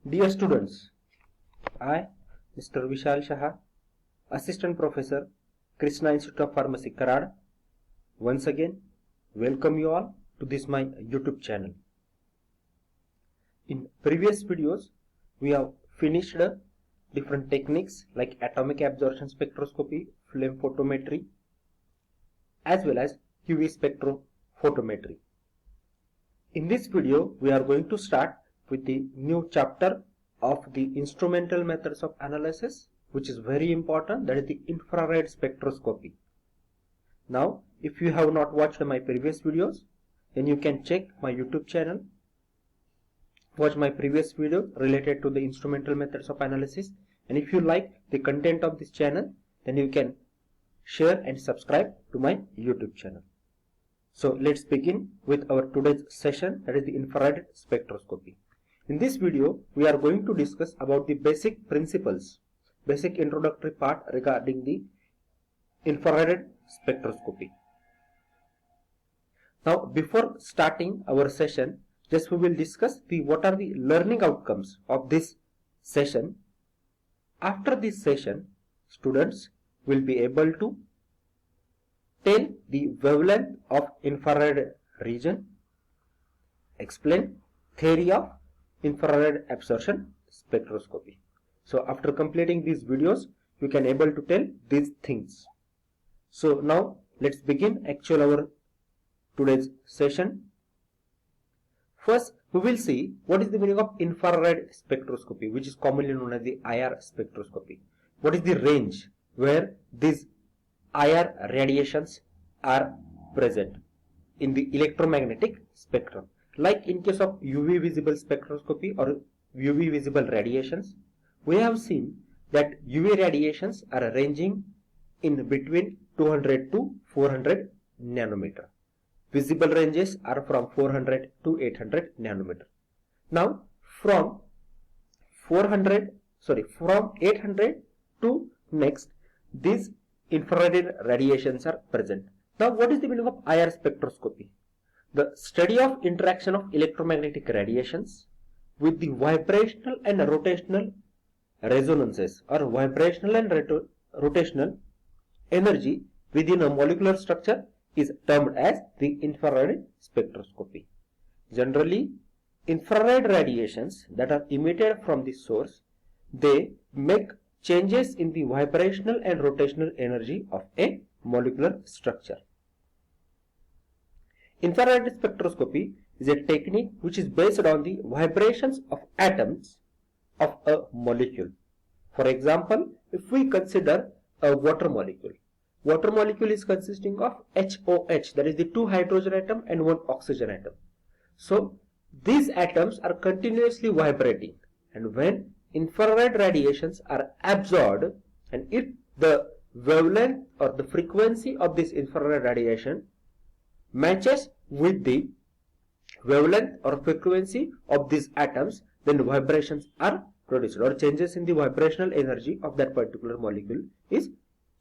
Dear students, I, Mr. Vishal Shah, Assistant Professor, Krishna Institute of Pharmacy, Karad, once again welcome you all to this my YouTube channel. In previous videos, we have finished different techniques like atomic absorption spectroscopy, flame photometry, as well as UV spectrophotometry. In this video, we are going to start with the new chapter of the instrumental methods of analysis, which is very important, that is the infrared spectroscopy. Now, if you have not watched my previous videos, then you can check my YouTube channel, watch my previous video related to the instrumental methods of analysis, and if you like the content of this channel, then you can share and subscribe to my YouTube channel. So let's begin with our today's session, that is the infrared spectroscopy. In this video, we are going to discuss about the basic principles, basic introductory part regarding the infrared spectroscopy. Now, before starting our session, just we will discuss what are the learning outcomes of this session. After this session, students will be able to tell the wavelength of infrared region, explain theory of infrared absorption spectroscopy. So after completing these videos, you can able to tell these things. So now let's begin our today's session. First, we will see what is the meaning of infrared spectroscopy, which is commonly known as the IR spectroscopy. What is the range where these IR radiations are present in the electromagnetic spectrum. Like in case of UV visible spectroscopy or UV visible radiations, we have seen that UV radiations are ranging in between 200 to 400 nanometer. Visible ranges are from 400 to 800 nanometer. Now from 800 to next, these infrared radiations are present. Now, what is the meaning of IR spectroscopy? The study of interaction of electromagnetic radiations with the vibrational and rotational resonances or vibrational and rotational energy within a molecular structure is termed as the infrared spectroscopy. Generally, infrared radiations that are emitted from the source, they make changes in the vibrational and rotational energy of a molecular structure. Infrared spectroscopy is a technique which is based on the vibrations of atoms of a molecule. For example, if we consider a water molecule is consisting of HOH, that is the 2 hydrogen atom and 1 oxygen atom. So these atoms are continuously vibrating, and when infrared radiations are absorbed, and if the wavelength or the frequency of this infrared radiation matches with the wavelength or frequency of these atoms, then vibrations are produced or changes in the vibrational energy of that particular molecule is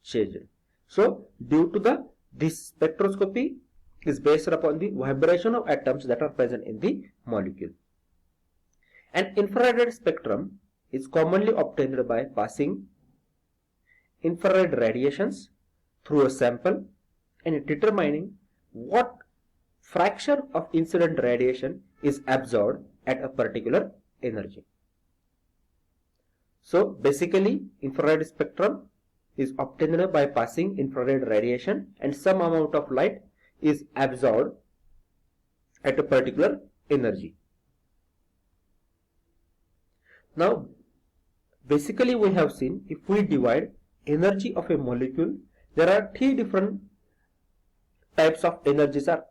changed. So due to this spectroscopy is based upon the vibration of atoms that are present in the molecule. An infrared spectrum is commonly obtained by passing infrared radiations through a sample and determining what fraction of incident radiation is absorbed at a particular energy. So basically, infrared spectrum is obtained by passing infrared radiation, and some amount of light is absorbed at a particular energy. Now basically, we have seen if we divide energy of a molecule, there are 3 different types of energies are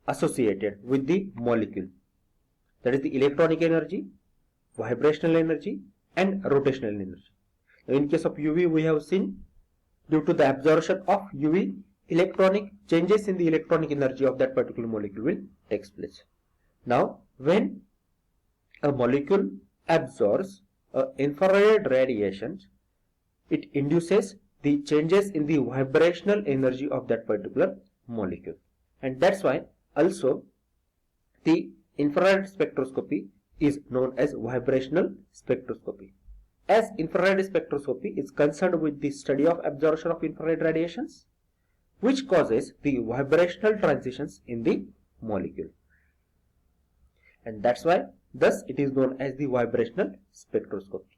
associated with the molecule. That is the electronic energy, vibrational energy and rotational energy. Now, in case of UV, we have seen due to the absorption of UV, electronic changes in the electronic energy of that particular molecule will take place. Now when a molecule absorbs infrared radiations, it induces the changes in the vibrational energy of that particular molecule, and that's why also the infrared spectroscopy is known as vibrational spectroscopy. As infrared spectroscopy is concerned with the study of absorption of infrared radiations, which causes the vibrational transitions in the molecule. And that's why thus it is known as the vibrational spectroscopy.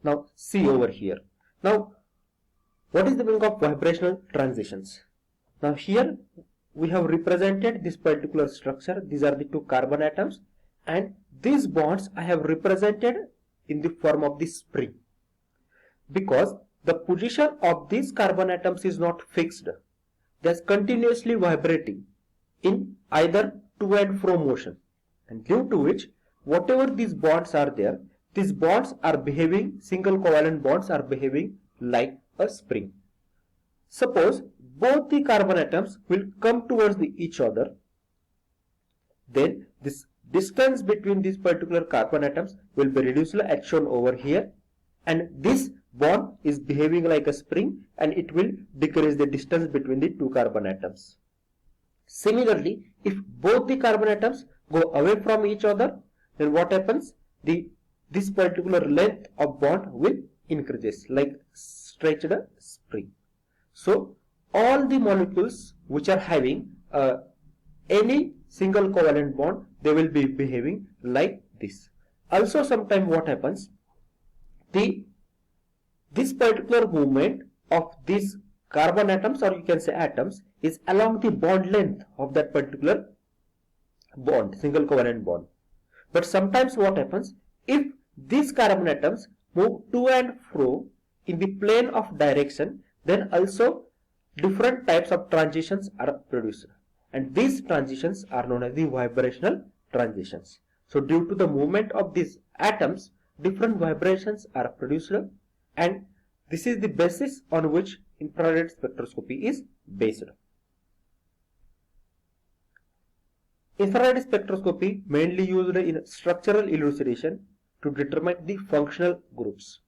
Now see over here. Now what is the meaning of vibrational transitions? Now here we have represented this particular structure. These are the two carbon atoms, and these bonds I have represented in the form of the spring, because the position of these carbon atoms is not fixed. They are continuously vibrating in either to and fro motion, and due to which whatever these bonds are there, these bonds are behaving, single covalent bonds are behaving like a spring. Suppose both the carbon atoms will come towards each other, then this distance between these particular carbon atoms will be reduced as shown over here, and this bond is behaving like a spring and it will decrease the distance between the two carbon atoms. Similarly, if both the carbon atoms go away from each other, then what happens? This particular length of bond will increases like stretched spring. So all the molecules which are having any single covalent bond, they will be behaving like this. Also sometimes what happens, this particular movement of these carbon atoms, or you can say atoms, is along the bond length of that particular bond, single covalent bond. But sometimes what happens, if these carbon atoms move to and fro in the plane of direction, then also different types of transitions are produced, and these transitions are known as the vibrational transitions. So due to the movement of these atoms, different vibrations are produced, and this is the basis on which infrared spectroscopy is based. Infrared spectroscopy mainly used in structural elucidation to determine the functional groups.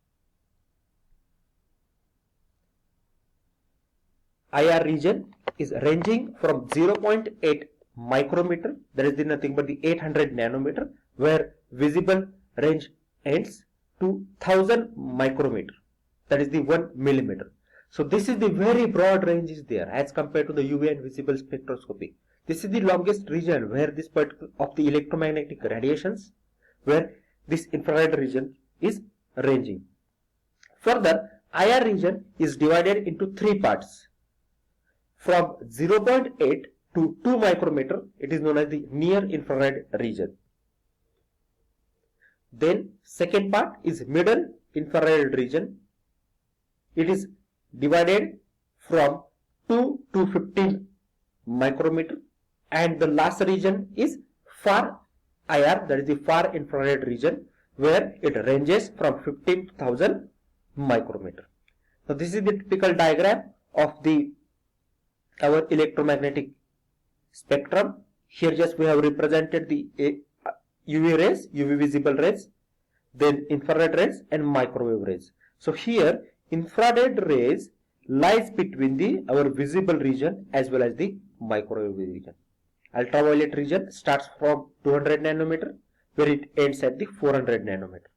IR region is ranging from 0.8 micrometer, that is nothing but the 800 nanometer, where visible range ends, to 1000 micrometer, that is the 1 millimeter. So this is the very broad range is there as compared to the UV and visible spectroscopy. This is the longest region where this part of the electromagnetic radiations, where this infrared region is ranging. Further, IR region is divided into three parts. From 0.8 to 2 micrometer, it is known as the near infrared region. Then second part is middle infrared region. It is divided from 2 to 15 micrometer, and the last region is far IR, that is the far infrared region, where it ranges from 15 to 1000 micrometer. So this is the typical diagram of our electromagnetic spectrum. Here just we have represented the UV rays, UV visible rays, then infrared rays and microwave rays. So here infrared rays lies between our visible region as well as the microwave region. Ultraviolet region starts from 200 nanometer, where it ends at the 400 nanometer.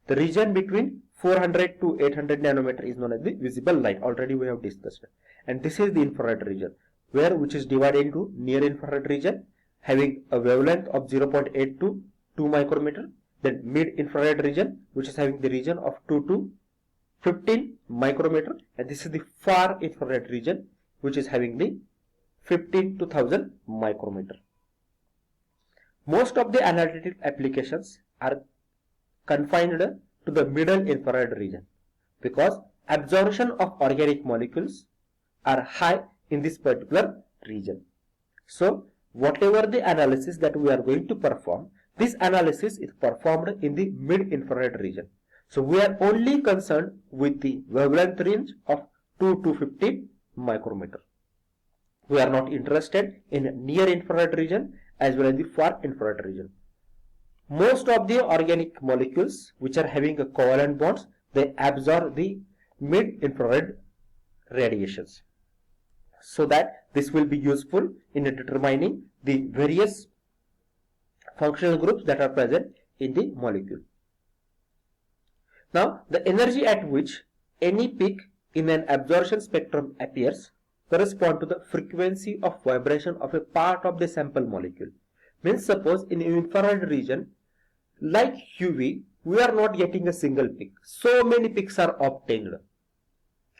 The region between 400 to 800 nanometer is known as the visible light. Already we have discussed. And this is the infrared region, which is divided into near infrared region having a wavelength of 0.8 to 2 micrometer. Then mid infrared region, which is having the region of 2 to 15 micrometer. And this is the far infrared region, which is having the 15 to 1000 micrometer. Most of the analytic applications are confined to the middle infrared region, because absorption of organic molecules are high in this particular region. So whatever the analysis that we are going to perform, this analysis is performed in the mid infrared region. So we are only concerned with the wavelength range of 2 to 15 micrometer. We are not interested in near infrared region as well as the far infrared region. Most of the organic molecules which are having a covalent bonds, they absorb the mid infrared radiations. So that this will be useful in determining the various functional groups that are present in the molecule. Now, the energy at which any peak in an absorption spectrum appears correspond to the frequency of vibration of a part of the sample molecule. Means suppose in infrared region like UV, we are not getting a single peak. So many peaks are obtained.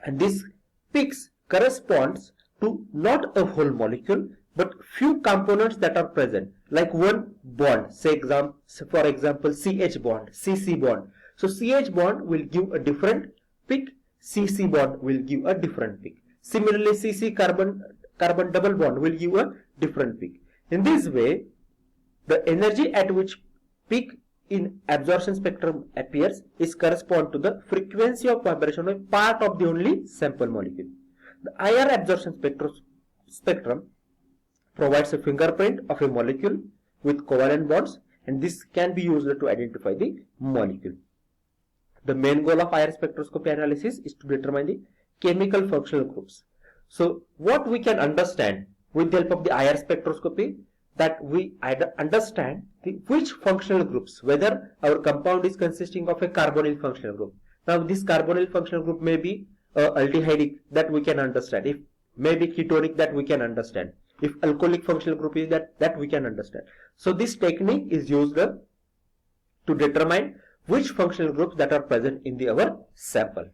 And these peaks corresponds to not a whole molecule but few components that are present, like one bond, for example CH bond, CC bond. So CH bond will give a different peak, CC bond will give a different peak. Similarly, CC carbon double bond will give a different peak. In this way, the energy at which peak in absorption spectrum appears is correspond to the frequency of vibration of part of the only sample molecule. The IR absorption spectrum provides a fingerprint of a molecule with covalent bonds, and this can be used to identify the molecule. The main goal of IR spectroscopy analysis is to determine the chemical functional groups. So what we can understand with the help of the IR spectroscopy, that we understand which functional groups, whether our compound is consisting of a carbonyl functional group. Now this carbonyl functional group may be aldehydic, that we can understand. If maybe ketonic, that we can understand. If alcoholic functional group is that we can understand. So this technique is used to determine which functional groups that are present in our sample.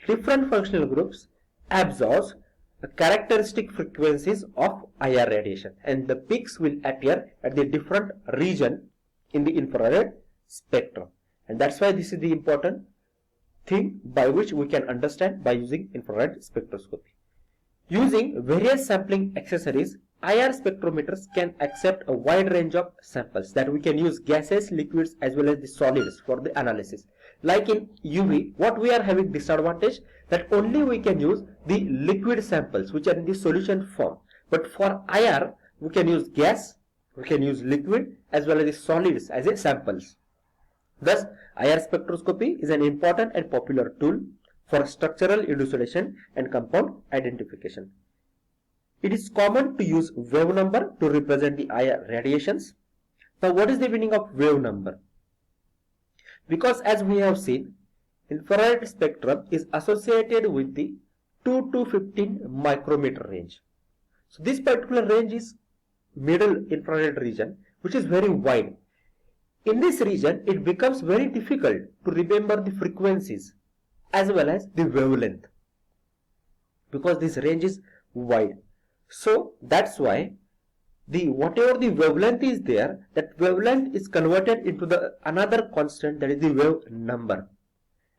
Different functional groups absorbs the characteristic frequencies of IR radiation, and the peaks will appear at the different region in the infrared spectrum. And that's why this is the important thing by which we can understand by using infrared spectroscopy. Using various sampling accessories, IR spectrometers can accept a wide range of samples, that we can use gases, liquids as well as the solids for the analysis. Like in UV, what we are having disadvantage, that only we can use the liquid samples which are in the solution form. But for IR, we can use gas, we can use liquid as well as the solids as a samples. Thus, IR spectroscopy is an important and popular tool for structural elucidation and compound identification. It is common to use wave number to represent the IR radiations. Now, what is the meaning of wave number? Because as we have seen, infrared spectrum is associated with the 2 to 15 micrometer range. So this particular range is middle infrared region, which is very wide. In this region, it becomes very difficult to remember the frequencies as well as the wavelength, because this range is wide. So that's why whatever the wavelength is there, that wavelength is converted into the another constant, that is the wave number.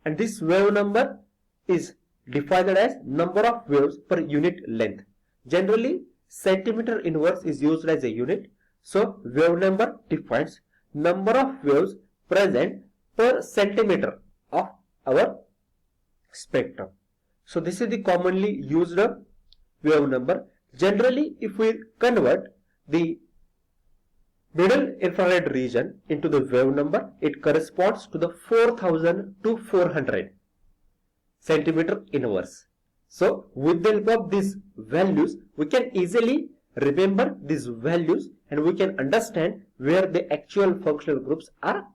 And this wave number is defined as number of waves per unit length. Generally, centimeter inverse is used as a unit. So wave number defines number of waves present per centimeter of our spectrum. So this is the commonly used wave number. Generally, if we convert the middle infrared region into the wave number, it corresponds to the 4000 to 400 centimeter inverse. So with the help of these values, we can easily remember these values and we can understand where the actual functional groups are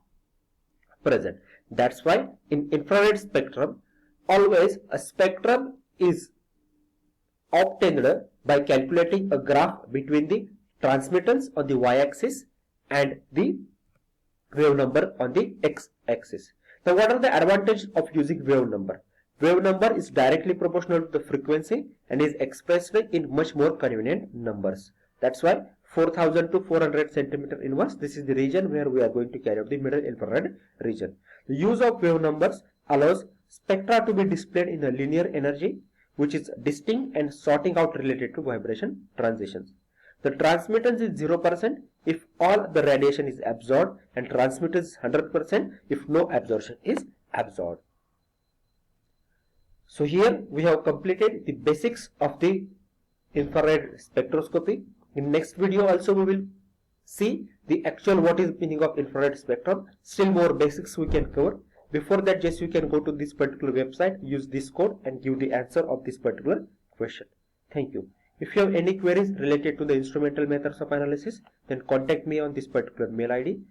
present. That's why in infrared spectrum, always a spectrum is obtained by calculating a graph between the transmittance on the y-axis and the wave number on the x-axis. Now, what are the advantages of using wave number? Wave number is directly proportional to the frequency and is expressed in much more convenient numbers. That's why 4000 to 400 centimeter inverse, this is the region where we are going to carry out the middle infrared region. The use of wave numbers allows spectra to be displayed in a linear energy, which is distinct and sorting out related to vibration transitions. The transmittance is 0% if all the radiation is absorbed, and transmittance is 100% if no absorption is absorbed. So here we have completed the basics of the infrared spectroscopy. In next video also we will see the actual what is meaning of infrared spectrum. Still more basics we can cover. Before that, just you can go to this particular website, use this code and give the answer of this particular question. Thank you. If you have any queries related to the instrumental methods of analysis, then contact me on this particular mail ID.